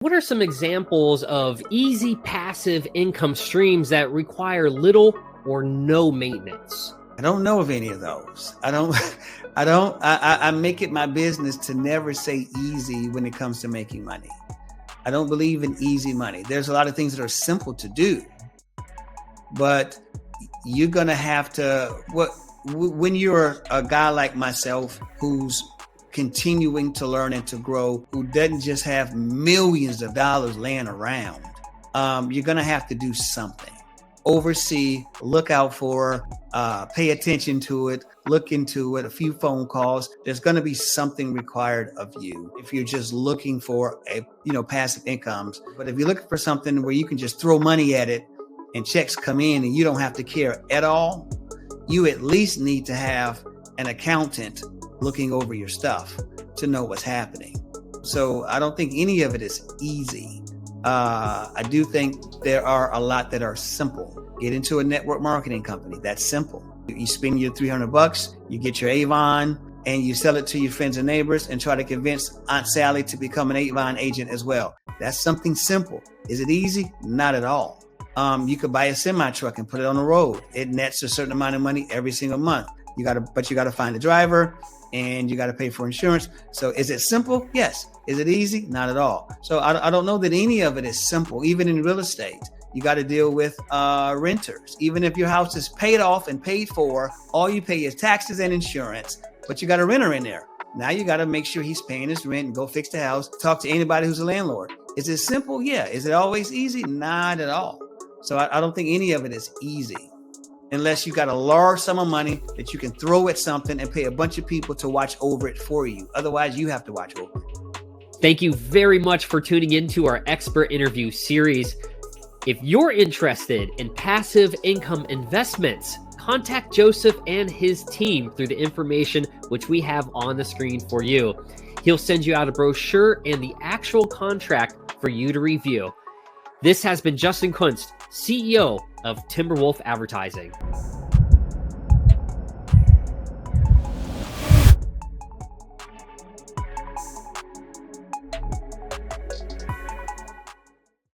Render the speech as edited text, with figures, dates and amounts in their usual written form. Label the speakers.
Speaker 1: What are some examples of easy passive income streams that require little or no maintenance?
Speaker 2: I don't know of any of those. I make it my business to never say easy when it comes to making money. I don't believe in easy money. There's a lot of things that are simple to do, but you're going to have to, when you're a guy like myself who's continuing to learn and to grow, who doesn't just have millions of dollars laying around, you're going to have to do something. Oversee, look out for, pay attention to it, look into it, a few phone calls. There's going to be something required of you if you're just looking for passive incomes. But if you're looking for something where you can just throw money at it and checks come in and you don't have to care at all, you at least need to have an accountant looking over your stuff to know what's happening. So I don't think any of it is easy. I do think there are a lot that are simple. Get into a network marketing company. That's simple. You spend your $300, you get your Avon, and you sell it to your friends and neighbors and try to convince Aunt Sally to become an Avon agent as well. That's something simple. Is it easy? Not at all. You could buy a semi truck and put it on the road. It nets a certain amount of money every single month. But you got to find a driver and you got to pay for insurance. So is it simple? Yes. Is it easy? Not at all. So I don't know that any of it is simple. Even in real estate, you got to deal with renters. Even if your house is paid off and paid for, all you pay is taxes and insurance, but you got a renter in there. Now you got to make sure he's paying his rent and go fix the house. Talk to anybody who's a landlord. Is it simple? Yeah. Is it always easy? Not at all. So I don't think any of it is easy unless you got a large sum of money that you can throw at something and pay a bunch of people to watch over it for you. Otherwise, you have to watch over it.
Speaker 1: Thank you very much for tuning into our expert interview series. If you're interested in passive income investments, contact Joseph and his team through the information which we have on the screen for you. He'll send you out a brochure and the actual contract for you to review. This has been Justin Kunst, CEO of Timberwolf Advertising.